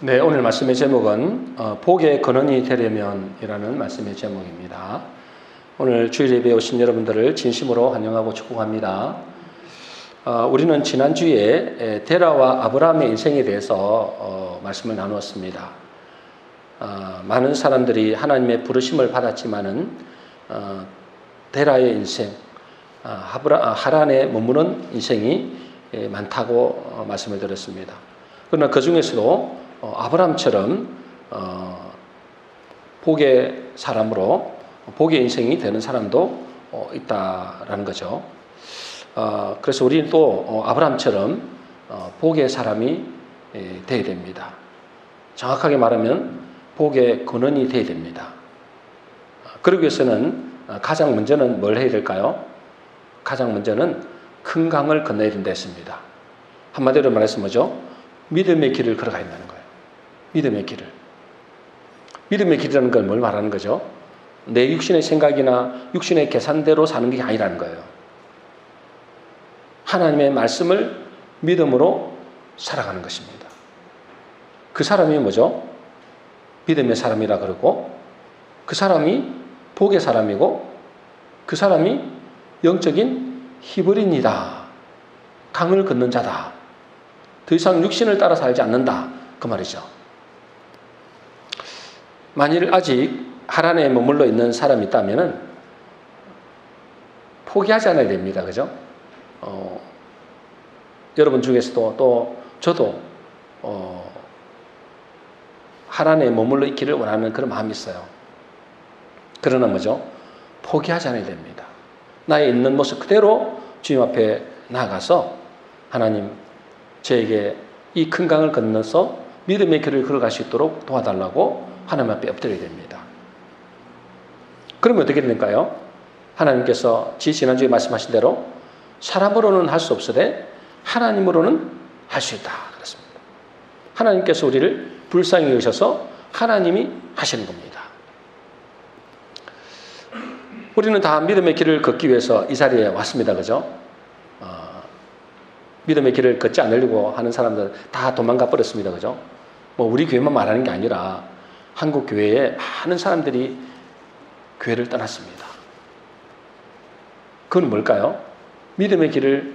네, 오늘 말씀의 제목은 복의 근원이 되려면이라는 말씀의 제목입니다. 오늘 주일 예배에 오신 여러분들을 진심으로 환영하고 축복합니다. 우리는 지난주에 데라와 아브라함의 인생에 대해서 말씀을 나누었습니다. 많은 사람들이 하나님의 부르심을 받았지만은 데라의 인생, 하란에 머무는 인생이 많다고 말씀을 드렸습니다. 그러나 그 중에서도 아브라함처럼 복의 사람으로 복의 인생이 되는 사람도 있다라는 거죠. 그래서 우리는 또 아브라함처럼 복의 사람이 되어야 됩니다. 정확하게 말하면 복의 근원이 되어야 됩니다. 그러기 위해서는 가장 먼저는 뭘 해야 될까요? 가장 먼저는 큰 강을 건너야 된다 했습니다. 한마디로 말해서 뭐죠? 믿음의 길을 걸어가야 된다는 거예요. 믿음의 길을. 믿음의 길이라는 걸 뭘 말하는 거죠? 내 육신의 생각이나 육신의 계산대로 사는 게 아니라는 거예요. 하나님의 말씀을 믿음으로 살아가는 것입니다. 그 사람이 뭐죠? 믿음의 사람이라 그러고, 그 사람이 복의 사람이고, 그 사람이 영적인 히브리인이다. 강을 걷는 자다. 더 이상 육신을 따라 살지 않는다. 그 말이죠. 만일 아직 하란에 머물러 있는 사람이 있다면 포기하지 않아야 됩니다. 그죠? 여러분 중에서도 또 저도 하란에 머물러 있기를 원하는 그런 마음이 있어요. 그러나 뭐죠? 포기하지 않아야 됩니다. 나의 있는 모습 그대로 주님 앞에 나아가서 하나님 저에게 이 큰 강을 건너서 믿음의 길을 걸어갈 수 있도록 도와달라고 하나님 앞에 엎드려야 됩니다. 그러면 어떻게 될까요? 하나님께서 지난주에 말씀하신 대로 사람으로는 할 수 없으되 하나님으로는 할 수 있다. 그렇습니다. 하나님께서 우리를 불쌍히 여기셔서 하나님이 하시는 겁니다. 우리는 다 믿음의 길을 걷기 위해서 이 자리에 왔습니다. 그죠? 믿음의 길을 걷지 않으려고 하는 사람들 다 도망가 버렸습니다. 그죠? 우리 교회만 말하는 게 아니라 한국 교회에 많은 사람들이 교회를 떠났습니다. 그건 뭘까요? 믿음의 길을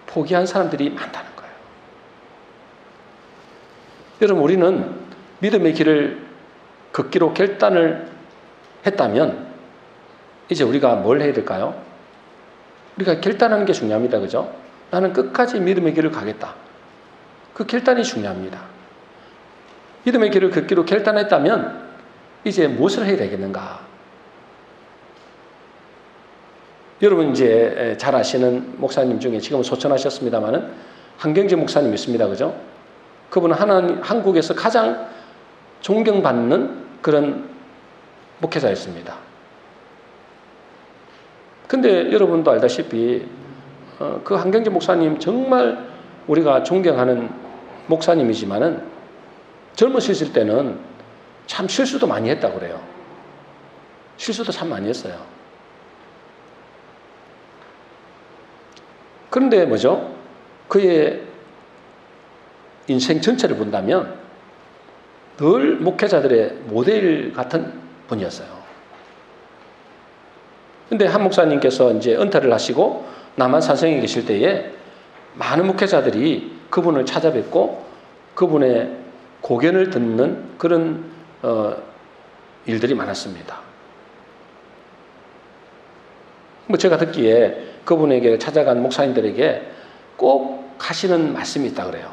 포기한 사람들이 많다는 거예요. 여러분, 우리는 믿음의 길을 걷기로 결단을 했다면 이제 우리가 뭘 해야 될까요? 우리가 결단하는 게 중요합니다. 그죠? 나는 끝까지 믿음의 길을 가겠다. 그 결단이 중요합니다. 믿음의 길을 걷기로 결단했다면 이제 무엇을 해야 되겠는가? 여러분 이제 잘 아시는 목사님 중에 지금은 소천하셨습니다마는 한경재 목사님 있습니다. 그죠? 그분은 한국에서 가장 존경받는 그런 목회자였습니다. 근데 여러분도 알다시피 그 한경재 목사님 정말 우리가 존경하는 목사님이지만은 젊으실 때는 참 실수도 많이 했다고 그래요. 실수도 참 많이 했어요. 그런데 뭐죠? 그의 인생 전체를 본다면 늘 목회자들의 모델 같은 분이었어요. 그런데 한 목사님께서 이제 은퇴를 하시고 남한산성에 계실 때에 많은 목회자들이 그분을 찾아뵙고 그분의 고견을 듣는 그런 일들이 많았습니다. 제가 듣기에 그분에게 찾아간 목사님들에게 꼭 하시는 말씀이 있다 그래요.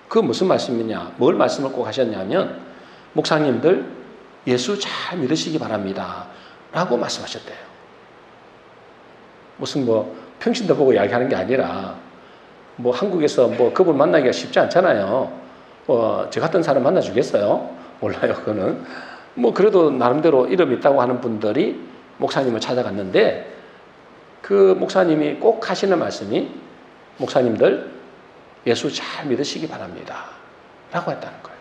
그 무슨 말씀이냐? 뭘 말씀을 꼭 하셨냐면 목사님들 예수 잘 믿으시기 바랍니다. 라고 말씀하셨대요. 무슨 평신도 보고 이야기하는 게 아니라 한국에서 그분 만나기가 쉽지 않잖아요. 저 같은 사람 만나주겠어요? 몰라요, 그거는. 그래도 나름대로 이름 있다고 하는 분들이 목사님을 찾아갔는데 그 목사님이 꼭 하시는 말씀이 목사님들 예수 잘 믿으시기 바랍니다. 라고 했다는 거예요.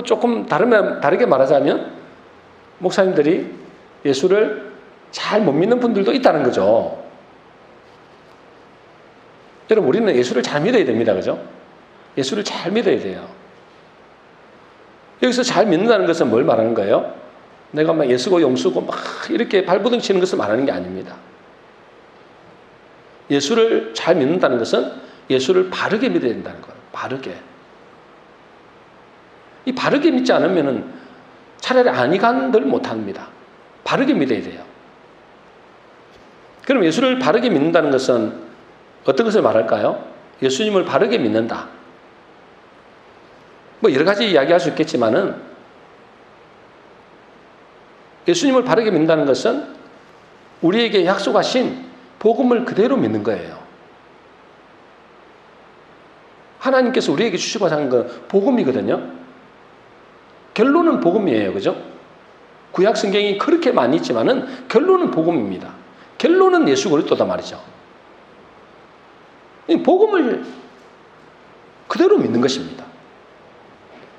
조금 다르게 말하자면 목사님들이 예수를 잘 못 믿는 분들도 있다는 거죠. 여러분, 우리는 예수를 잘 믿어야 됩니다. 그죠? 예수를 잘 믿어야 돼요. 여기서 잘 믿는다는 것은 뭘 말하는 거예요? 내가 막 예수고 용수고 막 이렇게 발버둥 치는 것을 말하는 게 아닙니다. 예수를 잘 믿는다는 것은 예수를 바르게 믿어야 된다는 거예요. 바르게. 이 바르게 믿지 않으면은 차라리 아니간들 못합니다. 바르게 믿어야 돼요. 그럼 예수를 바르게 믿는다는 것은 어떤 것을 말할까요? 예수님을 바르게 믿는다. 뭐 여러 가지 이야기할 수 있겠지만은 예수님을 바르게 믿는다는 것은 우리에게 약속하신 복음을 그대로 믿는 거예요. 하나님께서 우리에게 주시고자 하는 건 복음이거든요. 결론은 복음이에요. 그죠? 구약 성경이 그렇게 많이 있지만은 결론은 복음입니다. 결론은 예수 그리스도다 말이죠. 복음을 그대로 믿는 것입니다.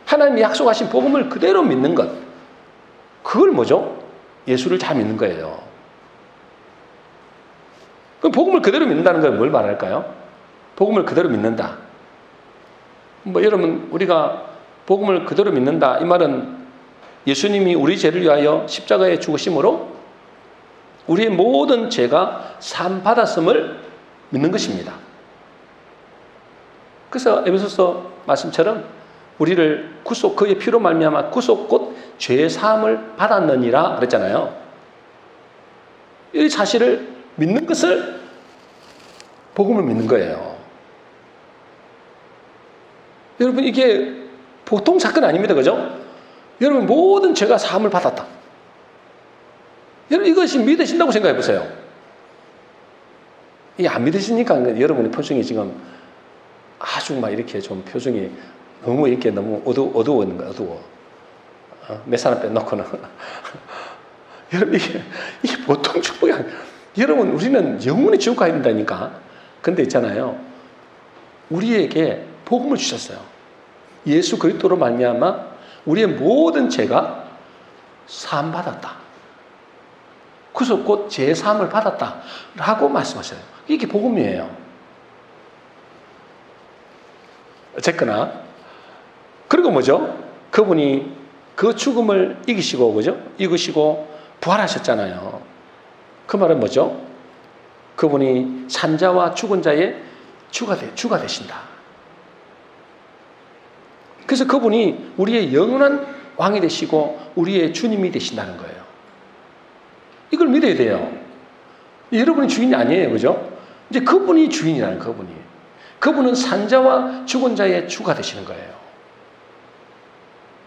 하나님이 약속하신 복음을 그대로 믿는 것. 그걸 뭐죠? 예수를 잘 믿는 거예요. 그럼 복음을 그대로 믿는다는 건 뭘 말할까요? 복음을 그대로 믿는다. 뭐 여러분, 우리가 복음을 그대로 믿는다. 이 말은 예수님이 우리 죄를 위하여 십자가에 죽으심으로 우리의 모든 죄가 사함 받았음을 믿는 것입니다. 그래서 에베소서 말씀처럼 우리를 구속, 그의 피로 말미암아 구속 곧 죄 사함을 받았느니라 그랬잖아요. 이 사실을 믿는 것을 복음을 믿는 거예요. 여러분, 이게 보통 사건 아닙니다. 그죠? 여러분, 모든 죄가 사함을 받았다. 여러분, 이것이 믿으신다고 생각해 보세요. 이게 안 믿으시니까 여러분의 표정이 지금 아주 막 이렇게 좀 표정이 너무 이렇게 너무 어두워 있는 거야. 어두워. 몇 사람 빼놓고는. 여러분, 이게 보통 축복이 아니에요. 여러분, 우리는 영원히 지옥 가야 된다니까. 근데 있잖아요. 우리에게 복음을 주셨어요. 예수 그리스도로 말미암아 우리의 모든 죄가 사함 받았다. 구속 곧 죄 사함을 받았다. 라고 말씀하셔요. 이게 복음이에요. 어쨌거나 그리고 뭐죠? 그분이 그 죽음을 이기시고, 그죠? 이기시고 부활하셨잖아요. 그 말은 뭐죠? 그분이 산자와 죽은 자의 주가 되신다. 그래서 그분이 우리의 영원한 왕이 되시고 우리의 주님이 되신다는 거예요. 이걸 믿어야 돼요. 여러분이 주인이 아니에요. 그죠? 이제 그분이 주인이라는 그분이. 그분은 산자와 죽은 자의 주가 되시는 거예요.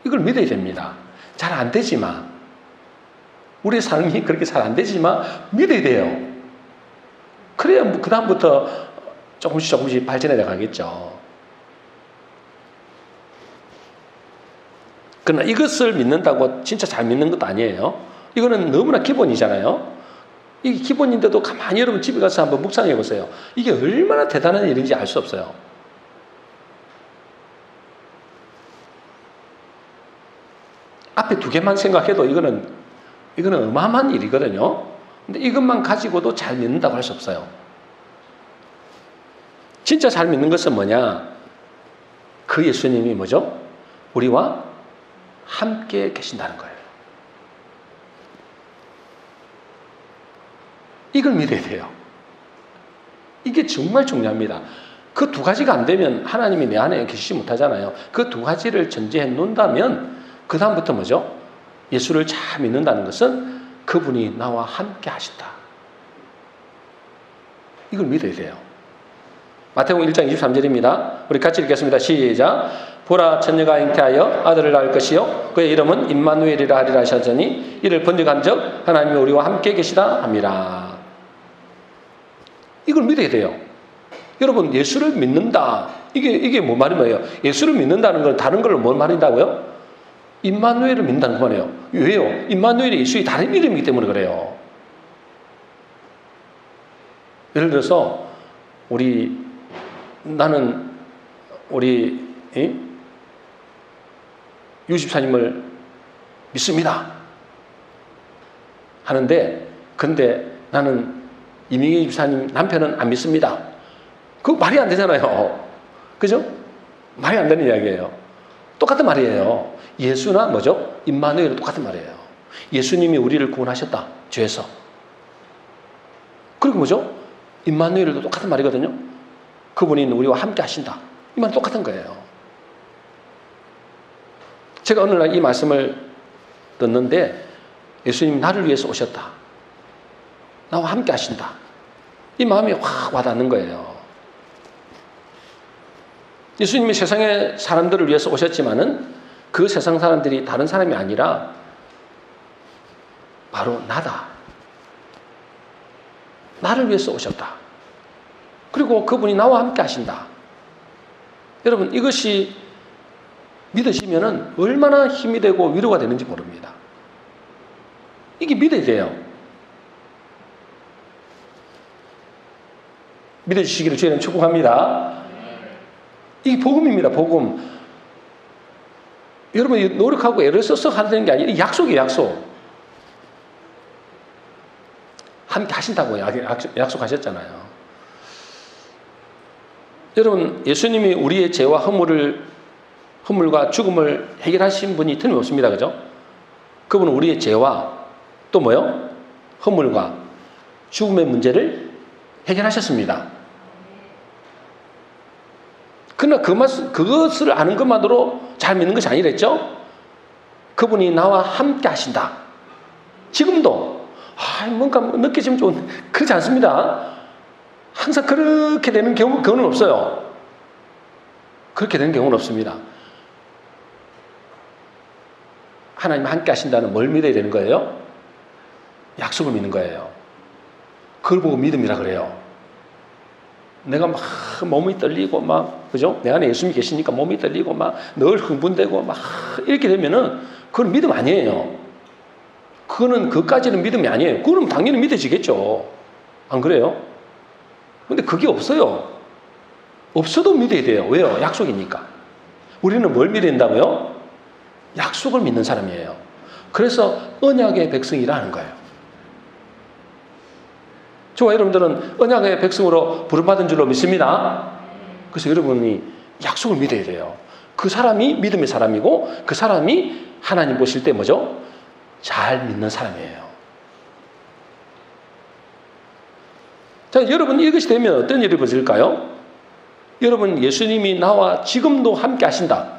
이걸 믿어야 됩니다. 잘 안 되지만, 우리의 삶이 그렇게 잘 안 되지만 믿어야 돼요. 그래야 그 다음부터 조금씩 발전해 나가겠죠. 그러나 이것을 믿는다고 진짜 잘 믿는 것도 아니에요. 이거는 너무나 기본이잖아요. 이게 기본인데도 가만히 여러분 집에 가서 한번 묵상해 보세요. 이게 얼마나 대단한 일인지 알 수 없어요. 앞에 두 개만 생각해도 이거는 어마어마한 일이거든요. 근데 이것만 가지고도 잘 믿는다고 할 수 없어요. 진짜 잘 믿는 것은 뭐냐? 그 예수님이 뭐죠? 우리와 함께 계신다는 거예요. 이걸 믿어야 돼요. 이게 정말 중요합니다. 그 두 가지가 안 되면 하나님이 내 안에 계시지 못하잖아요. 그 두 가지를 전제해 놓는다면 그 다음부터 뭐죠? 예수를 잘 믿는다는 것은 그분이 나와 함께 하신다. 이걸 믿어야 돼요. 마태복음 1장 23절입니다. 우리 같이 읽겠습니다. 시작. 보라, 처녀가 잉태하여 아들을 낳을 것이요 그의 이름은 임마누엘이라 하리라 하셨으니 이를 번역한즉 하나님이 우리와 함께 계시다 함이라. 이걸 믿어야 돼요. 여러분, 예수를 믿는다. 이게 뭐 말이에요? 예수를 믿는다는 건 다른 걸로 뭘 말인다고요? 임마누엘을 믿는다는 거 말이에요. 왜요? 임마누엘이 예수의 다른 이름이기 때문에 그래요. 예를 들어서 나는 우리 유집사님을 믿습니다 하는데, 근데 나는 이민희 집사님 남편은 안 믿습니다. 그거 말이 안 되잖아요. 그죠? 말이 안 되는 이야기예요. 똑같은 말이에요. 예수나 뭐죠? 임마누엘은 똑같은 말이에요. 예수님이 우리를 구원하셨다. 죄에서. 그리고 뭐죠? 임마누엘도 똑같은 말이거든요. 그분이 우리와 함께 하신다. 이 말은 똑같은 거예요. 제가 어느 날 이 말씀을 듣는데 예수님이 나를 위해서 오셨다. 나와 함께 하신다. 이 마음이 확 와닿는 거예요. 예수님이 세상의 사람들을 위해서 오셨지만은 그 세상 사람들이 다른 사람이 아니라 바로 나다. 나를 위해서 오셨다. 그리고 그분이 나와 함께 하신다. 여러분, 이것이 믿으시면은 얼마나 힘이 되고 위로가 되는지 모릅니다. 이게 믿어야 돼요. 믿어주시기를 주님 축복합니다. 이게 복음입니다. 복음. 여러분이 노력하고 애를 써서 하는 게 아니라 약속이에요. 약속. 함께 하신다고 약속하셨잖아요. 여러분, 예수님이 우리의 죄와 허물과 죽음을 해결하신 분이 틀림없습니다. 그죠? 그분은 우리의 죄와 또 뭐요? 허물과 죽음의 문제를 해결하셨습니다. 그러나 그것을 아는 것만으로 잘 믿는 것이 아니랬죠? 그분이 나와 함께 하신다. 지금도 뭔가 느껴지면 좋은, 그렇지 않습니다. 항상 그렇게 되는 경우는 없어요. 그렇게 되는 경우는 없습니다. 하나님 함께 하신다는 뭘 믿어야 되는 거예요? 약속을 믿는 거예요. 그걸 보고 믿음이라 그래요. 내가 막 몸이 떨리고 그죠? 내 안에 예수님이 계시니까 몸이 떨리고 늘 흥분되고 이렇게 되면은 그건 믿음 아니에요. 그것까지는 믿음이 아니에요. 그거는 당연히 믿어지겠죠. 안 그래요? 근데 그게 없어요. 없어도 믿어야 돼요. 왜요? 약속이니까. 우리는 뭘 믿어야 된다고요? 약속을 믿는 사람이에요. 그래서 언약의 백성이라는 거예요. 저와 여러분들은 언약의 백성으로 부름받은 줄로 믿습니다. 그래서 여러분이 약속을 믿어야 돼요. 그 사람이 믿음의 사람이고 그 사람이 하나님 보실 때 뭐죠? 잘 믿는 사람이에요. 자, 여러분 이것이 되면 어떤 일이 벌어질까요? 여러분 예수님이 나와 지금도 함께 하신다.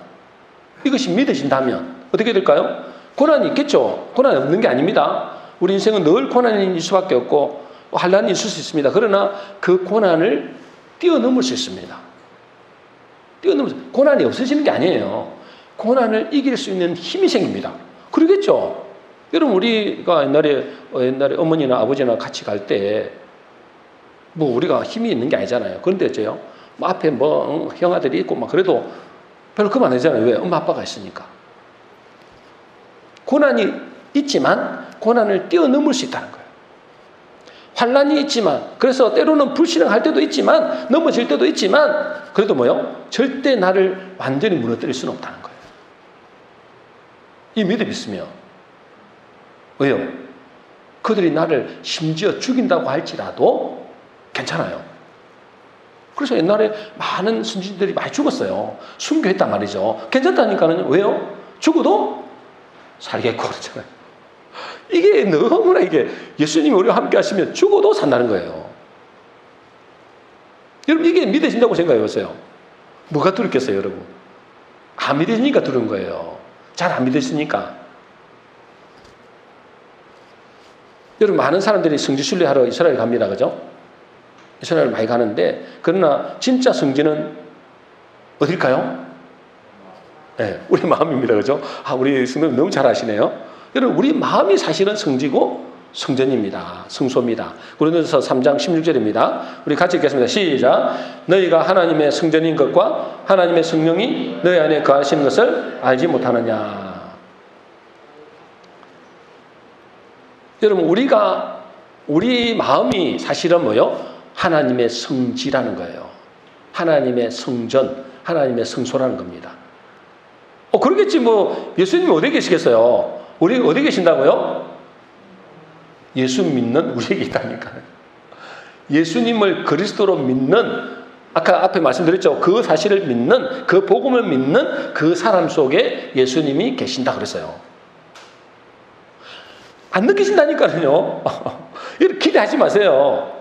이것이 믿으신다면 어떻게 될까요? 고난이 있겠죠. 고난이 없는 게 아닙니다. 우리 인생은 늘 고난이 있을 수밖에 없고 환난이 있을 수 있습니다. 그러나 그 고난을 뛰어넘을 수 있습니다. 고난이 없어지는 게 아니에요. 고난을 이길 수 있는 힘이 생깁니다. 그러겠죠. 여러분 우리가 옛날에 어머니나 아버지나 같이 갈 때 우리가 힘이 있는 게 아니잖아요. 그런데 어째요? 앞에 형아들이 있고 그래도 별로 그만 안 되잖아요. 왜? 엄마 아빠가 있으니까. 고난이 있지만 고난을 뛰어넘을 수 있다는 거예요. 환난이 있지만, 그래서 때로는 불신앙할 때도 있지만, 넘어질 때도 있지만, 그래도 절대 나를 완전히 무너뜨릴 수는 없다는 거예요. 이 믿음이 있으면. 왜요? 그들이 나를 심지어 죽인다고 할지라도 괜찮아요. 그래서 옛날에 많은 선진들이 많이 죽었어요. 순교했단 말이죠. 괜찮다니까는 왜요? 죽어도 살겠고 그러잖아요. 이게 너무나 예수님이 우리와 함께 하시면 죽어도 산다는 거예요. 여러분 이게 믿어진다고 생각해 보세요. 뭐가 두렵겠어요, 여러분? 안 믿으시니까 두려운 거예요. 잘 안 믿으시니까. 여러분 많은 사람들이 성지순례하러 이스라엘 갑니다, 그죠? 이스라엘 많이 가는데 그러나 진짜 성지는 어딜까요? 네, 우리 마음입니다, 그죠? 우리 성도님 너무 잘 아시네요. 여러분 우리 마음이 사실은 성지고 성전입니다. 성소입니다. 고린도서 3장 16절입니다. 우리 같이 읽겠습니다. 시작. 너희가 하나님의 성전인 것과 하나님의 성령이 너희 안에 거하시는 것을 알지 못하느냐. 여러분 우리 마음이 사실은 하나님의 성지라는 거예요. 하나님의 성전, 하나님의 성소라는 겁니다. 그러겠지 예수님이 어디 계시겠어요? 우리 어디 계신다고요? 예수 믿는 우리에게 있다니까요. 예수님을 그리스도로 믿는 아까 앞에 말씀드렸죠. 그 사실을 믿는, 그 복음을 믿는 그 사람 속에 예수님이 계신다 그랬어요. 안 느끼신다니까요. 이렇게 기대하지 마세요.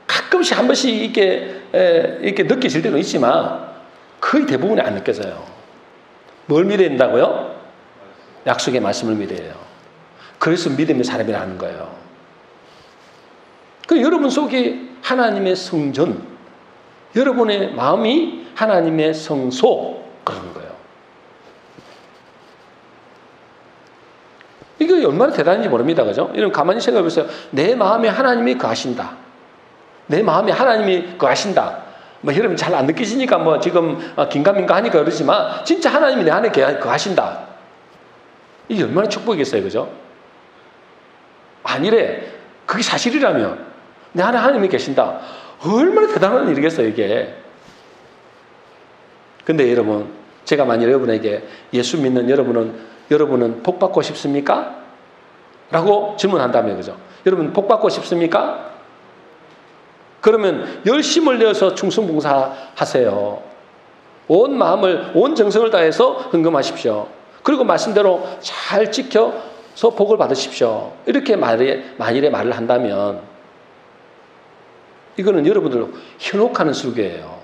가끔씩 한 번씩 이렇게 느끼실 때는 있지만 거의 대부분이 안 느껴져요. 뭘 믿어야 된다고요? 약속의 말씀을 믿어야 해요. 그래서 믿음의 사람이라는 거예요. 그 여러분 속에 하나님의 성전, 여러분의 마음이 하나님의 성소 그런 거예요. 이게 얼마나 대단한지 모릅니다. 그죠? 여러분 가만히 생각해 보세요. 내 마음에 하나님이 거하신다. 내 마음에 하나님이 거하신다. 뭐 여러분 잘 안 느끼시니까 뭐 지금 긴가민가 하니까 그러지만 진짜 하나님이 내 안에 거하신다. 이게 얼마나 축복이겠어요. 그죠? 아니래. 그게 사실이라면 내 안에 하나님이 계신다. 얼마나 대단한 일이겠어요. 이게. 근데 여러분, 제가 만약 여러분에게 예수 믿는 여러분은 복 받고 싶습니까? 라고 질문한다면 그죠? 여러분 복 받고 싶습니까? 그러면 열심을 내어서 충성봉사하세요. 온 마음을, 온 정성을 다해서 헌금하십시오. 그리고 말씀대로 잘 지켜서 복을 받으십시오. 이렇게 만일에 말을 한다면 이거는 여러분들 현혹하는 설교예요.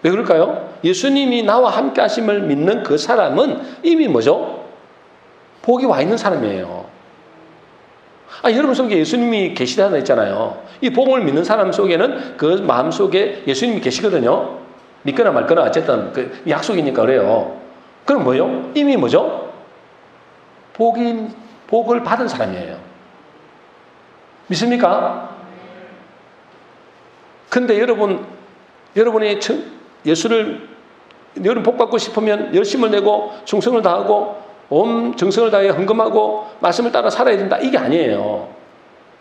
왜 그럴까요? 예수님이 나와 함께 하심을 믿는 그 사람은 이미 뭐죠? 복이 와 있는 사람이에요. 여러분 속에 예수님이 계시다는 했잖아요. 이 복음을 믿는 사람 속에는 그 마음 속에 예수님이 계시거든요. 믿거나 말거나 어쨌든 그 약속이니까 그래요. 그럼 뭐요? 이미 뭐죠? 복을 받은 사람이에요. 믿습니까? 근데 여러분이 여러분 복 받고 싶으면 열심을 내고 충성을 다하고 온 정성을 다해 헌금하고 말씀을 따라 살아야 된다. 이게 아니에요.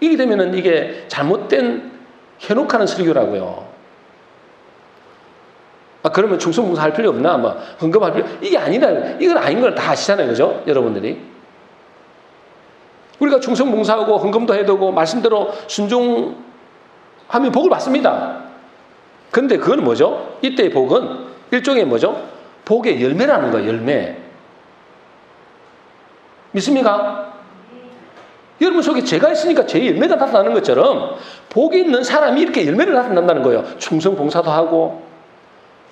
이게 되면은 이게 잘못된 현혹하는 설교라고요. 그러면 충성봉사 할 필요 없나? 헌금할 필요, 이게 아니다. 이건 아닌 걸 다 아시잖아요. 그죠? 여러분들이. 우리가 충성봉사하고 헌금도 해야 되고 말씀대로 순종하면 복을 받습니다. 근데 그건 뭐죠? 이때의 복은 일종의 뭐죠? 복의 열매라는 거예요. 열매. 믿습니까? 여러분 속에 죄가 있으니까 죄의 열매가 나타나는 것처럼 복이 있는 사람이 이렇게 열매를 나타난다는 거예요. 충성봉사도 하고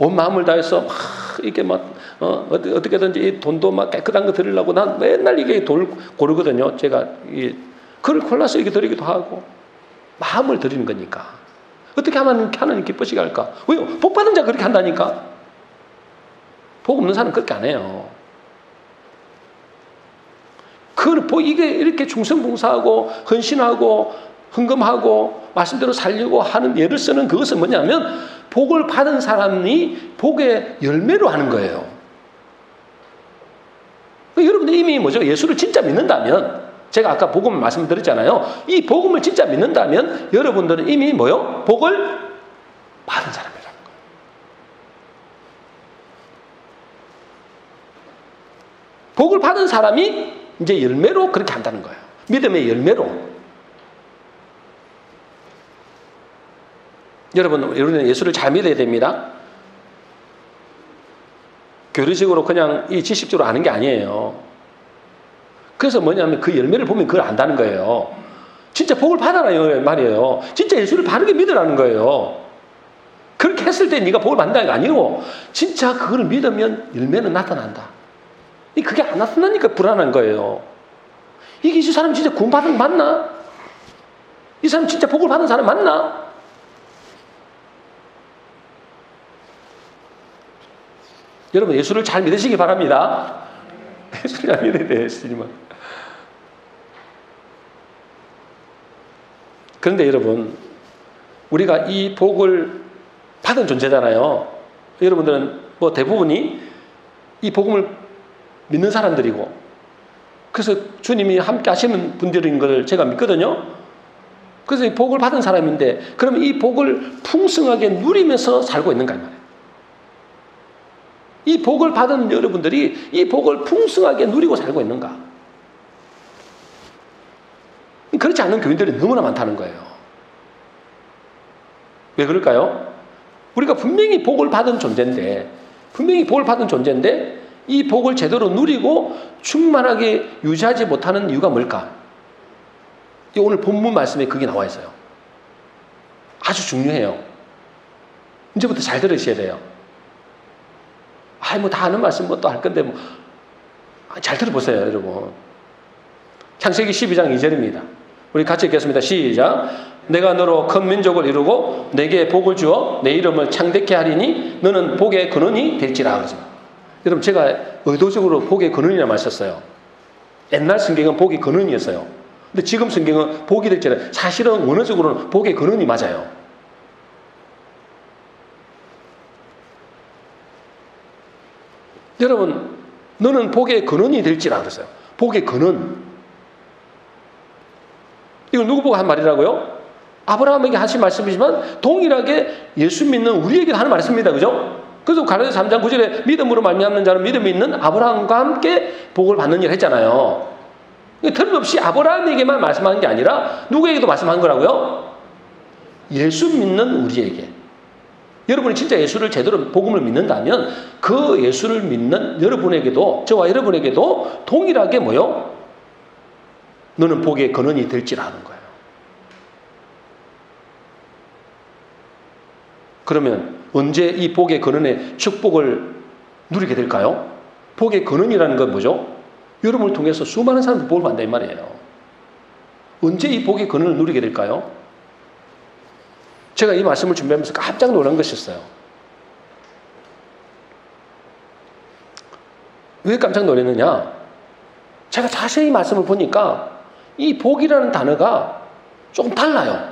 온 마음을 다해서 막 이렇게 어떻게든지 이 돈도 막 깨끗한 거 드리려고 난 맨날 이게 돈을 고르거든요. 제가 그걸 골라서 이렇게 드리기도 하고 마음을 드리는 거니까. 어떻게 하면 하나님 기쁘시게 할까? 왜요? 복 받은 자 그렇게 한다니까. 복 없는 사람은 그렇게 안 해요. 이게 이렇게 충성봉사하고 헌신하고 헌금하고 말씀대로 살려고 하는 예를 쓰는 그것은 뭐냐면 복을 받은 사람이 복의 열매로 하는 거예요. 여러분들 이미 뭐죠? 예수를 진짜 믿는다면 제가 아까 복음을 말씀드렸잖아요. 이 복음을 진짜 믿는다면 여러분들은 이미 뭐요? 복을 받은 사람이라는 거예요. 복을 받은 사람이 이제 열매로 그렇게 한다는 거예요. 믿음의 열매로. 여러분은 예수를 잘 믿어야 됩니다. 교리적으로 그냥 이 지식적으로 아는 게 아니에요. 그래서 뭐냐면 그 열매를 보면 그걸 안다는 거예요. 진짜 복을 받아라 말이에요. 진짜 예수를 바르게 믿으라는 거예요. 그렇게 했을 때 네가 복을 받는다는 게 아니고 진짜 그걸 믿으면 열매는 나타난다. 그게 안 나타나니까 불안한 거예요. 이 사람 진짜 구원받은 거 맞나? 이 사람 진짜 복을 받은 사람 맞나? 여러분 예수를 잘 믿으시기 바랍니다. 예수를 잘 믿어야 돼요. 예수님은. 그런데 여러분 우리가 이 복을 받은 존재잖아요. 여러분들은 대부분이 이 복음을 믿는 사람들이고 그래서 주님이 함께 하시는 분들인 걸 제가 믿거든요. 그래서 이 복을 받은 사람인데 그러면 이 복을 풍성하게 누리면서 살고 있는가 말이에요. 이 복을 받은 여러분들이 이 복을 풍성하게 누리고 살고 있는가? 그렇지 않은 교인들이 너무나 많다는 거예요. 왜 그럴까요? 우리가 분명히 복을 받은 존재인데 이 복을 제대로 누리고 충만하게 유지하지 못하는 이유가 뭘까? 오늘 본문 말씀에 그게 나와 있어요. 아주 중요해요. 이제부터 잘 들으셔야 돼요. 다 아는 말씀 또 할 건데 잘 들어보세요, 여러분. 창세기 12장 2절입니다. 우리 같이 읽겠습니다. 시작. 내가 너로 큰 민족을 이루고 내게 복을 주어 내 이름을 창대케 하리니 너는 복의 근원이 될지라. 그러죠. 여러분, 제가 의도적으로 복의 근원이라 말했었어요. 옛날 성경은 복의 근원이었어요. 근데 지금 성경은 복이 될지라. 사실은 원어적으로는 복의 근원이 맞아요. 여러분, 너는 복의 근원이 될지라 그랬어요. 복의 근원. 이걸 누구 보고 한 말이라고요? 아브라함에게 하신 말씀이지만 동일하게 예수 믿는 우리에게도 하는 말씀입니다. 그죠? 그래서 갈라디아서 3장 9절에 믿음으로 말미암는 자는 믿음이 있는 아브라함과 함께 복을 받는 일을 했잖아요. 틀림없이 아브라함에게만 말씀하는 게 아니라 누구에게도 말씀한 거라고요? 예수 믿는 우리에게. 여러분이 진짜 예수를 제대로 복음을 믿는다면 그 예수를 믿는 여러분에게도, 저와 여러분에게도 동일하게 뭐요? 너는 복의 근원이 될지라는 거예요. 그러면 언제 이 복의 근원의 축복을 누리게 될까요? 복의 근원이라는 건 뭐죠? 여러분을 통해서 수많은 사람들이 복을 받는다 이 말이에요. 언제 이 복의 근원을 누리게 될까요? 제가 이 말씀을 준비하면서 깜짝 놀란 것이었어요. 왜 깜짝 놀랐느냐? 제가 자세히 말씀을 보니까 이 복이라는 단어가 조금 달라요.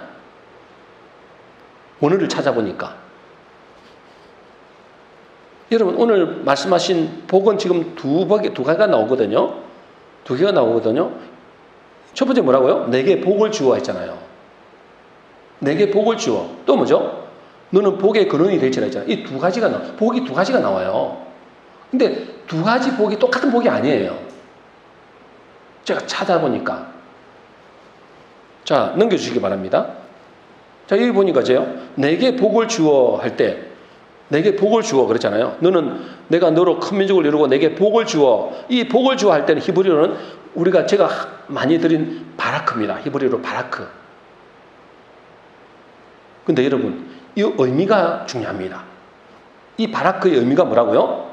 원어를 찾아보니까. 여러분, 오늘 말씀하신 복은 지금 두 가지가 나오거든요. 두 개가 나오거든요. 첫 번째 뭐라고요? 내게 복을 주어 했잖아요. 내게 복을 주어. 또 뭐죠? 너는 복의 근원이 될지라 했잖아요. 이 두 가지가 복이 두 가지가 나와요. 근데 두 가지 복이 똑같은 복이 아니에요. 제가 찾아보니까. 자, 넘겨주시기 바랍니다. 자, 여기 보니까 내게 복을 주어 할 때, 내게 복을 주어 그랬잖아요. 내가 너로 큰 민족을 이루고 내게 복을 주어. 이 복을 주어 할 때는 히브리어는 제가 많이 드린 바라크입니다. 히브리어로 바라크. 근데 여러분, 이 의미가 중요합니다. 이 바라크의 의미가 뭐라고요?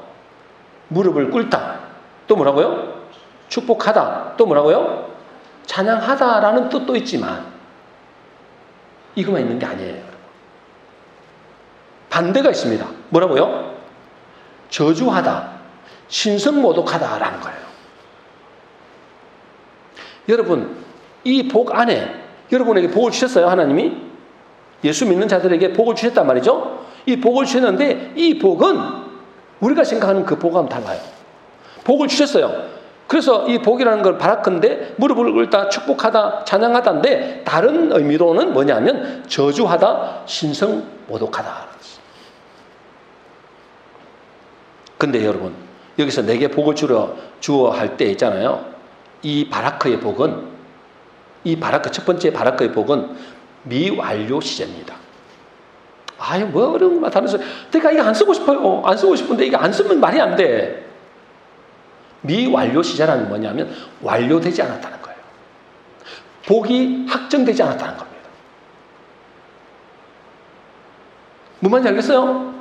무릎을 꿇다. 또 뭐라고요? 축복하다. 또 뭐라고요? 찬양하다라는 뜻도 있지만 이것만 있는 게 아니에요. 반대가 있습니다. 뭐라고요? 저주하다, 신성모독하다라는 거예요. 여러분, 이 복 안에 여러분에게 복을 주셨어요, 하나님이? 예수 믿는 자들에게 복을 주셨단 말이죠? 이 복을 주셨는데 이 복은 우리가 생각하는 그 복과는 달라요. 복을 주셨어요. 그래서 이 복이라는 걸 바라크인데 무릎을 꿇다, 축복하다, 찬양하다인데 다른 의미로는 뭐냐면 저주하다, 신성모독하다. 근데 여러분, 여기서 내게 복을 주어 할 때 있잖아요. 이 바라크의 복은, 첫 번째 바라크의 복은 미완료 시제입니다. 뭐 어려운 말 다른 소리. 내가 이거 안 쓰고 싶어요. 안 쓰고 싶은데 이거 안 쓰면 말이 안 돼. 미완료 시제라는 뭐냐면 완료되지 않았다는 거예요. 복이 확정되지 않았다는 겁니다. 뭔 말인지 알겠어요?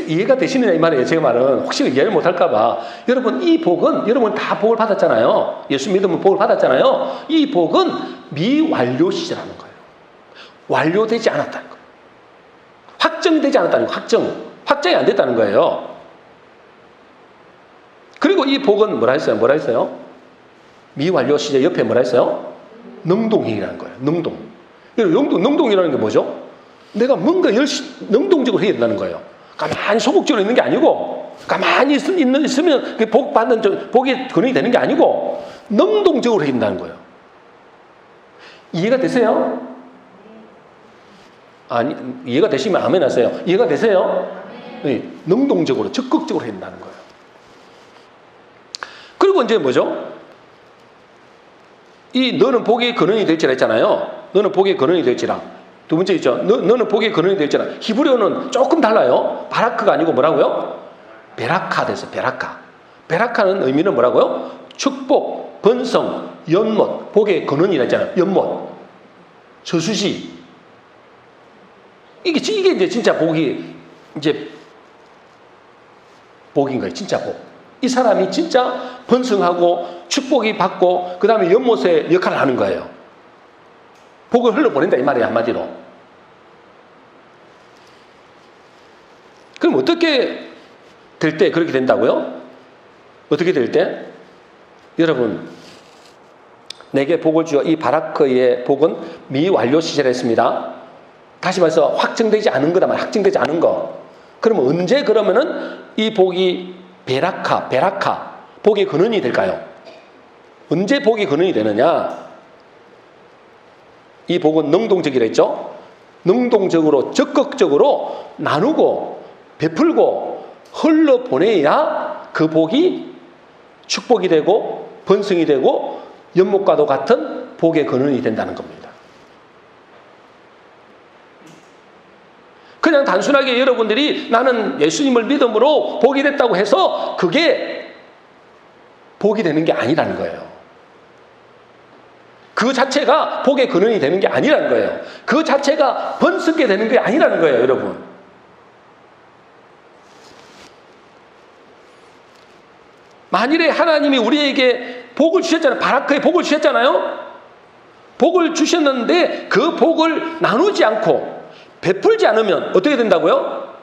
이해가 되시느냐 이 말이에요. 제 말은 혹시 이해를 못할까 봐. 여러분, 이 복은 여러분 다 복을 받았잖아요. 예수 믿으면 복을 받았잖아요. 이 복은 미완료 시제라는 거예요. 완료되지 않았다는 거예요. 확정되지 않았다는 거예요. 확정이 안 됐다는 거예요. 그리고 이 복은 뭐라 했어요? 미완료 시제 옆에 뭐라 했어요? 능동행위라는 거예요. 능동이라는 게 뭐죠? 내가 뭔가 능동적으로 해야 된다는 거예요. 가만히 소극적으로 있는 게 아니고, 가만히 있으면 복 받는, 복이 근원이 되는 게 아니고, 능동적으로 해야 된다는 거예요. 이해가 되세요? 아니, 이해가 되시면 아멘 하세요. 이해가 되세요? 네, 능동적으로, 적극적으로 해야 된다는 거예요. 그리고 이제 뭐죠? 너는 복의 근원이 될지라 했잖아요. 너는 복의 근원이 될지라. 두 번째 있죠. 너는 복의 근원이 되었잖아. 히브리어는 조금 달라요. 바라크가 아니고 뭐라고요? 베라카 됐어요. 베라카. 베라카는 의미는 뭐라고요? 축복, 번성, 연못, 복의 근원이라 했잖아요. 연못, 저수지. 이게 이제 진짜 복이 이제 복인 거예요. 진짜 복. 이 사람이 진짜 번성하고 축복이 받고 그 다음에 연못의 역할을 하는 거예요. 복을 흘러보낸다 이 말이에요. 한마디로. 그럼 어떻게 될 때 그렇게 된다고요? 어떻게 될 때? 여러분, 내게 복을 주어. 이 바라크의 복은 미완료 시제를 했습니다. 다시 말해서 확정되지 않은 거다 말이에요. 확정되지 않은 거. 그러면 언제 그러면은 이 복이 베라카, 복의 근원이 될까요? 언제 복의 근원이 되느냐? 이 복은 능동적이라 했죠? 능동적으로, 적극적으로 나누고, 베풀고, 흘러보내야 그 복이 축복이 되고, 번성이 되고, 연못과도 같은 복의 근원이 된다는 겁니다. 그냥 단순하게 여러분들이 나는 예수님을 믿음으로 복이 됐다고 해서 그게 복이 되는 게 아니라는 거예요. 그 자체가 복의 근원이 되는 게 아니라는 거예요. 그 자체가 번성게 되는 게 아니라는 거예요, 여러분. 만일에 하나님이 우리에게 복을 주셨잖아요. 바라크의 복을 주셨잖아요. 복을 주셨는데 그 복을 나누지 않고 베풀지 않으면 어떻게 된다고요?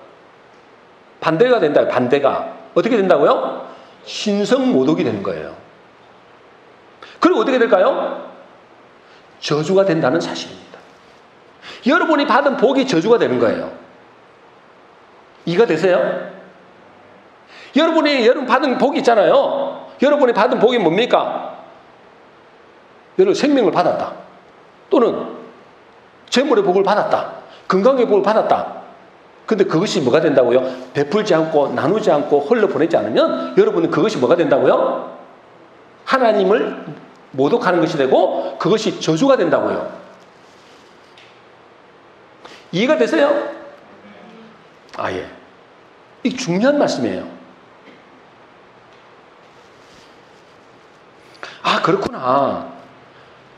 반대가 된다. 반대가. 어떻게 된다고요? 신성모독이 되는 거예요. 그리고 어떻게 될까요? 저주가 된다는 사실입니다. 여러분이 받은 복이 저주가 되는 거예요. 이해가 되세요? 여러분 받은 복이 있잖아요. 여러분이 받은 복이 뭡니까? 여러분 생명을 받았다. 또는 재물의 복을 받았다. 건강의 복을 받았다. 근데 그것이 뭐가 된다고요? 베풀지 않고 나누지 않고 흘러보내지 않으면 여러분은 그것이 뭐가 된다고요? 하나님을 모독하는 것이 되고 그것이 저주가 된다고요. 이해가 되세요? 아, 예. 이게 중요한 말씀이에요. 아, 그렇구나.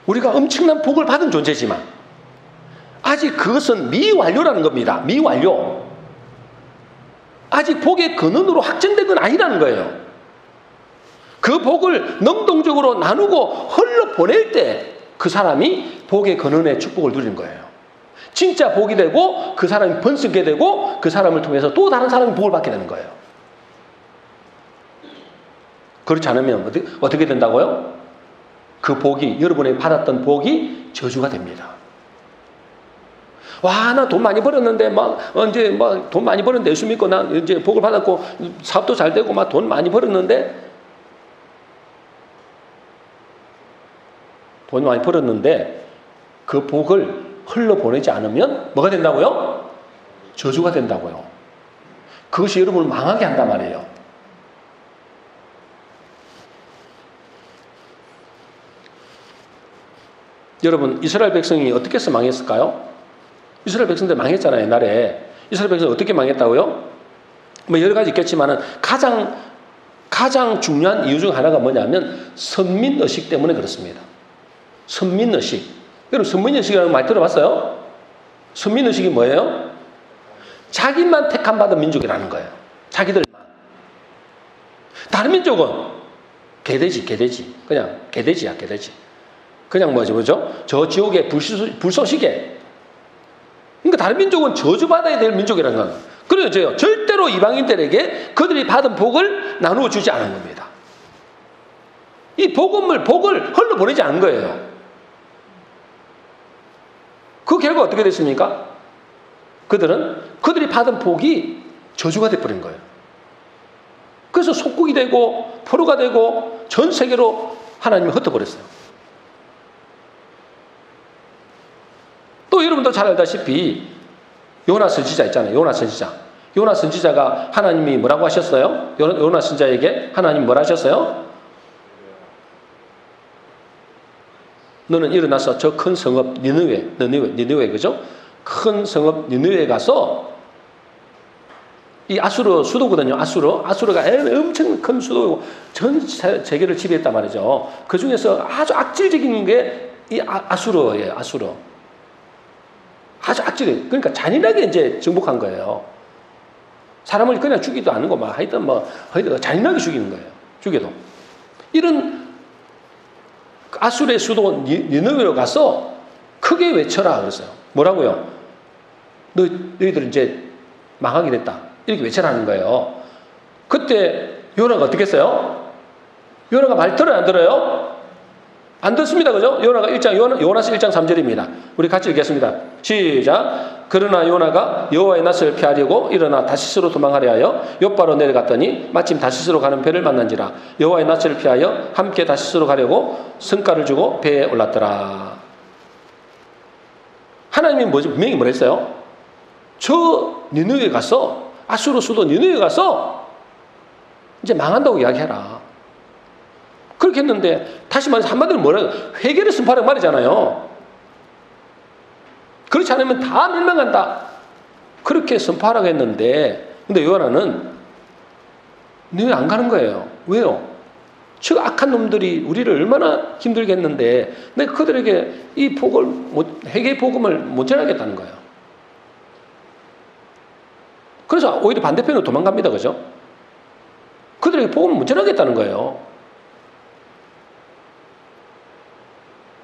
우리가 엄청난 복을 받은 존재지만 아직 그것은 미완료라는 겁니다. 미완료. 아직 복의 근원으로 확정된 건 아니라는 거예요. 그 복을 능동적으로 나누고 흘러보낼 때 그 사람이 복의 근원의 축복을 누리는 거예요. 진짜 복이 되고 그 사람이 번성게 되고 그 사람을 통해서 또 다른 사람이 복을 받게 되는 거예요. 그렇지 않으면 어떻게 된다고요? 그 복이, 여러분이 받았던 복이 저주가 됩니다. 와, 나 돈 많이 벌었는데, 이제 돈 많이 벌었는데, 예수 믿고, 나 이제 복을 받았고, 사업도 잘 되고, 돈 많이 벌었는데, 그 복을 흘러보내지 않으면, 뭐가 된다고요? 저주가 된다고요. 그것이 여러분을 망하게 한단 말이에요. 여러분, 이스라엘 백성이 어떻게 해서 망했을까요? 이스라엘 백성들 망했잖아요, 옛날에. 이스라엘 백성이 어떻게 망했다고요? 여러 가지 있겠지만은 가장 중요한 이유 중 하나가 뭐냐면 선민의식 때문에 그렇습니다. 선민의식. 여러분, 선민의식이라는 말 들어봤어요? 선민의식이 뭐예요? 자기만 택함받은 민족이라는 거예요. 자기들만. 다른 민족은 개돼지. 그냥 개돼지야, 개돼지. 그냥 뭐죠? 저 지옥의 불쏘시개. 그러니까 다른 민족은 저주받아야 될 민족이라는 건. 그래서 절대로 이방인들에게 그들이 받은 복을 나누어 주지 않은 겁니다. 이 복을 흘러보내지 않은 거예요. 그 결과 어떻게 됐습니까? 그들이 받은 복이 저주가 돼버린 거예요. 그래서 속국이 되고 포로가 되고 전 세계로 하나님이 흩어버렸어요. 또 여러분도 잘 알다시피 요나 선지자 있잖아요. 요나 선지자가 하나님이 뭐라고 하셨어요? 요나 선지자에게 하나님 뭐라 하셨어요? 너는 일어나서 저 큰 성읍 니느웨 그죠? 큰 성읍 니느웨에 가서 이 아수르 수도거든요. 아수르가 엄청 큰 수도고 전 세계를 지배했단 말이죠. 그 중에서 아주 악질적인 게 이 아수르예요. 아수르. 아주 악질해. 그러니까 잔인하게 이제 정복한 거예요. 사람을 그냥 죽이도 않고 막 하여튼 잔인하게 죽이는 거예요. 죽여도. 이런 아수르의 수도 니느웨로 가서 크게 외쳐라 그랬어요. 뭐라고요? 너희들 이제 망하게 됐다. 이렇게 외쳐라는 거예요. 그때 요나가 어떻게 했어요? 요나가 말 들어요, 안 들어요? 안 듣습니다. 그죠? 요나서 1장 3절입니다. 우리 같이 읽겠습니다. 시작. 그러나 요나가 여호와의 낯을 피하려고 일어나 다시스로 도망하려 하여 욥바로 내려갔더니 마침 다시스로 가는 배를 만난지라. 여호와의 낯을 피하여 함께 다시스로 가려고 성과를 주고 배에 올랐더라. 하나님이 분명히 뭐라 했어요? 저 니느웨에 가서 아수르 수도 니느웨에 가서 이제 망한다고 이야기해라. 그렇게 했는데 다시 말해서 한마디로 뭐라 회개를 선포하라고 말이잖아요. 그렇지 않으면 다 멸망한다. 그렇게 선포하라고 했는데 근데 요나는 니느웨 안 가는 거예요. 왜요? 저 악한 놈들이 우리를 얼마나 힘들게 했는데 내가 그들에게 이 회개의 복음을 못 전하겠다는 거예요. 그래서 오히려 반대편으로 도망갑니다. 그죠? 그들에게 복음을 못 전하겠다는 거예요.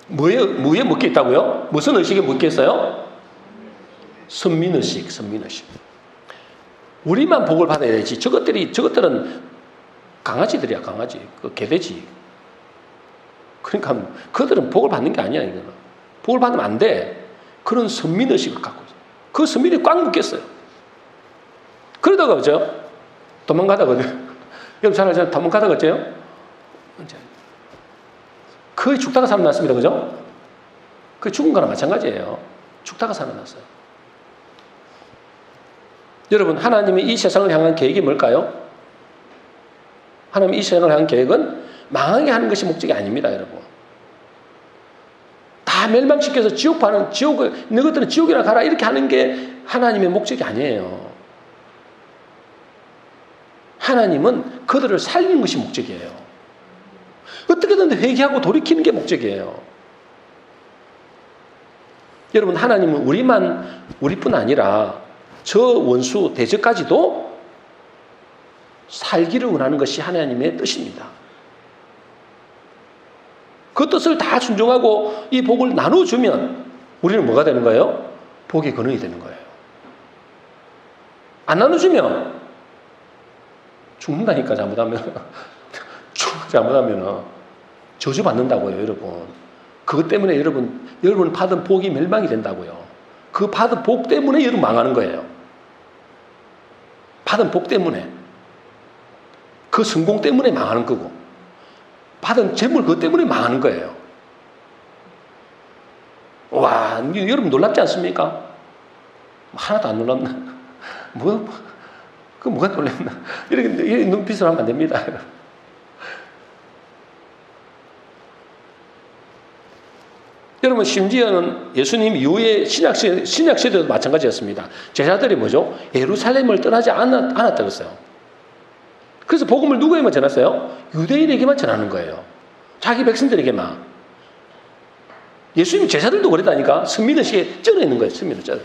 뭐에 묶여 있다고요? 무슨 의식에 묶여 있어요? 선민의식. 우리만 복을 받아야 되지. 저것들은 강아지들이야, 강아지. 개돼지. 그러니까 그들은 복을 받는 게 아니야, 이거는. 복을 받으면 안 돼. 그런 선민의식을 갖고 있어요. 그 선민이 꽉 묶였어요. 그러다가, 그죠? 도망가다가, 여러분 잘 알잖아요. 도망가다가, 그죠? 거의 죽다가 살아났습니다. 그죠? 그 죽은 거랑 마찬가지예요. 죽다가 살아났어요. 여러분, 하나님이 이 세상을 향한 계획이 뭘까요? 하나님 이 세상을 향한 계획은 망하게 하는 것이 목적이 아닙니다, 여러분. 다 멸망시켜서 너희들은 지옥이나 가라 이렇게 하는 게 하나님의 목적이 아니에요. 하나님은 그들을 살리는 것이 목적이에요. 어떻게든 회개하고 돌이키는 게 목적이에요. 여러분, 하나님은 우리뿐 아니라 저 원수 대적까지도 살기를 원하는 것이 하나님의 뜻입니다. 그 뜻을 다 순종하고 이 복을 나눠주면 우리는 뭐가 되는 거예요? 복의 근원이 되는 거예요. 안 나눠주면 죽는다니까. 잘못하면 저주받는다고요, 여러분. 그것 때문에 여러분 받은 복이 멸망이 된다고요. 그 받은 복 때문에 여러분 망하는 거예요. 받은 복 때문에. 그 성공 때문에 망하는 거고. 받은 재물 그것 때문에 망하는 거예요. 와, 여러분 놀랍지 않습니까? 하나도 안 놀랍나? 뭐가 놀랍나? 이렇게 눈빛을 하면 안 됩니다. 여러분, 심지어는 예수님 이후에 신약시대도 마찬가지였습니다. 제자들이 뭐죠? 예루살렘을 떠나지 않았다고 했어요. 그래서 복음을 누구에게만 전했어요? 유대인에게만 전하는 거예요. 자기 백성들에게만. 예수님 제자들도 그랬다니까. 선민의식에 쩔어 있는 거예요. 선민을 쩔어.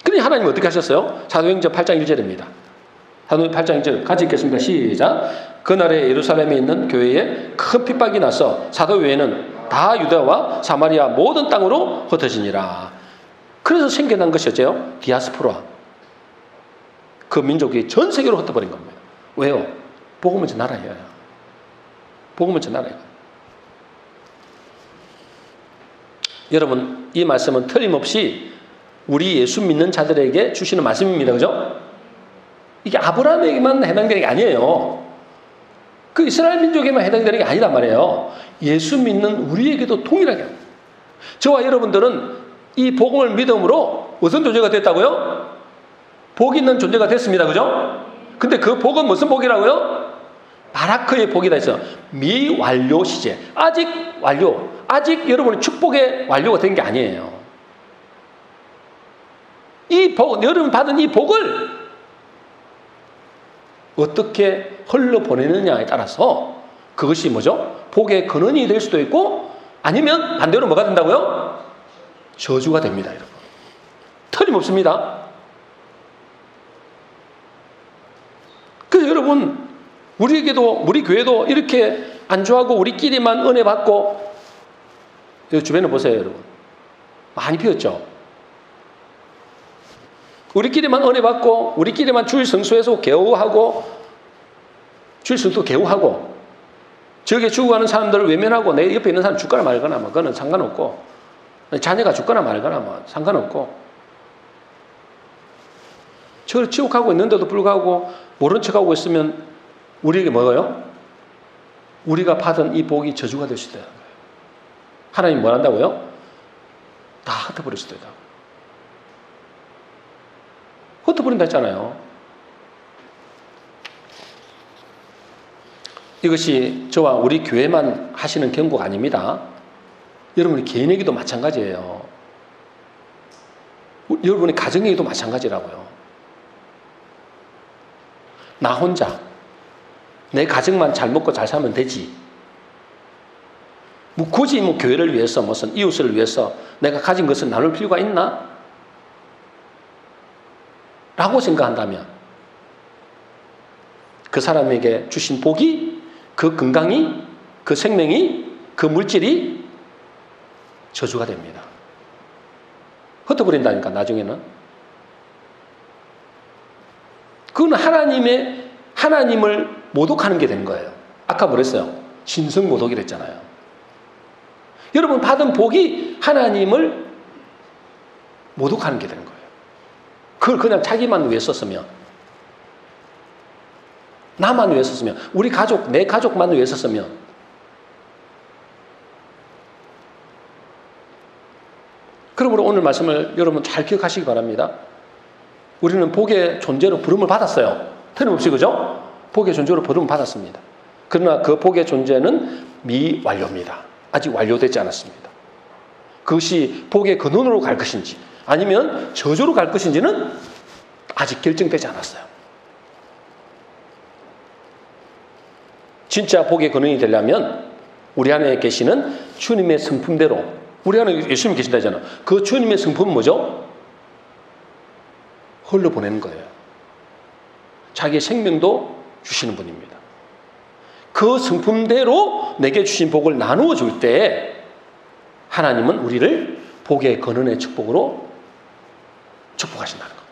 그러니 하나님은 어떻게 하셨어요? 사도행전 8장 1절입니다. 사도행전 8장 1절 같이 읽겠습니다. 시작. 그날에 예루살렘에 있는 교회에 큰 핍박이 나서 사도 외에는 다 유다와 사마리아 모든 땅으로 흩어지니라. 그래서 생겨난 것이었죠. 디아스포라. 그 민족이 전 세계로 흩어버린 겁니다. 왜요? 복음을 전하라 해요. 복음을 전하라 해요. 여러분, 이 말씀은 틀림없이 우리 예수 믿는 자들에게 주시는 말씀입니다. 그죠? 이게 아브라함에게만 해당되는 게 아니에요. 그 이스라엘 민족에만 해당되는 게 아니란 말이에요. 예수 믿는 우리에게도 동일하게. 저와 여러분들은 이 복음을 믿음으로 무슨 존재가 됐다고요? 복 있는 존재가 됐습니다. 그죠? 근데 그 복은 무슨 복이라고요? 바라크의 복이다 해서 미완료 시제. 아직 완료. 아직 여러분의 축복의 완료가 된 게 아니에요. 이 복, 여러분 받은 이 복을 어떻게 흘러보내느냐에 따라서 그것이 뭐죠? 복의 근원이 될 수도 있고 아니면 반대로 뭐가 된다고요? 저주가 됩니다, 여러분. 틀림없습니다. 그래서 여러분, 우리에게도, 우리 교회도 이렇게 안주하고 우리끼리만 은혜 받고, 여기 주변에 보세요, 여러분. 많이 비었죠? 우리끼리만 은혜 받고, 우리끼리만 주일 성수에서 개우하고, 주일 성수 개우하고, 저기에 죽어가는 사람들을 외면하고, 내 옆에 있는 사람 죽거나 말거나, 뭐, 그거는 상관없고, 자녀가 죽거나 말거나, 뭐, 상관없고, 저를 지옥하고 있는데도 불구하고, 모른 척하고 있으면, 우리에게 뭐예요? 우리가 받은 이 복이 저주가 될 수도 있다는 거예요. 하나님 뭘 한다고요? 다 흩어버릴 수도 있다고. 흩어버린다 했잖아요. 이것이 저와 우리 교회만 하시는 경고가 아닙니다. 여러분의 개인에게도 마찬가지예요. 여러분의 가정에게도 마찬가지라고요. 나 혼자 내 가정만 잘 먹고 잘 살면 되지. 뭐 굳이 뭐 교회를 위해서 무슨 이웃을 위해서 내가 가진 것을 나눌 필요가 있나? 라고 생각한다면 그 사람에게 주신 복이, 그 건강이, 그 생명이, 그 물질이 저주가 됩니다. 흩어버린다니까 나중에는. 그건 하나님을 모독하는 게 된 거예요. 아까 뭐랬어요? 신성모독이라 했잖아요. 여러분 받은 복이 하나님을 모독하는 게 된 거예요. 그걸 그냥 자기만 위해 썼으면, 나만 위해 썼으면, 우리 가족, 내 가족만 위해 썼으면, 그러므로 오늘 말씀을 여러분 잘 기억하시기 바랍니다. 우리는 복의 존재로 부름을 받았어요. 틀림없이, 그죠? 복의 존재로 부름을 받았습니다. 그러나 그 복의 존재는 미완료입니다. 아직 완료되지 않았습니다. 그것이 복의 근원으로 갈 것인지 아니면 저주로 갈 것인지는 아직 결정되지 않았어요. 진짜 복의 근원이 되려면 우리 안에 계시는 주님의 성품대로, 우리 안에 예수님이 계신다잖아요. 그 주님의 성품은 뭐죠? 흘러보내는 거예요. 자기의 생명도 주시는 분입니다. 그 성품대로 내게 주신 복을 나누어 줄 때 하나님은 우리를 복의 근원의 축복으로 축복하신다는 겁니다.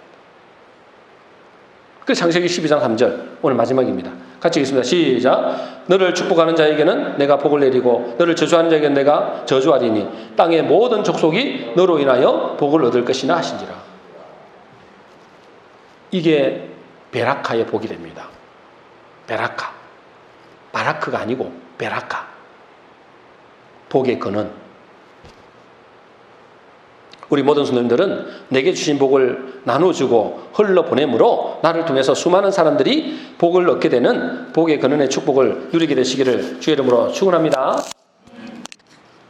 그 창세기 12장 3절 오늘 마지막입니다. 같이 읽겠습니다. 시작. 너를 축복하는 자에게는 내가 복을 내리고 너를 저주하는 자에게는 내가 저주하리니 땅의 모든 족속이 너로 인하여 복을 얻을 것이나 하신지라. 이게 베라카의 복이 됩니다. 베라카. 바라크가 아니고 베라카. 복의 근원. 우리 모든 성도님들은 내게 주신 복을 나눠주고 흘러보내므로 나를 통해서 수많은 사람들이 복을 얻게 되는 복의 근원의 축복을 누리게 되시기를 주의 이름으로 축원합니다.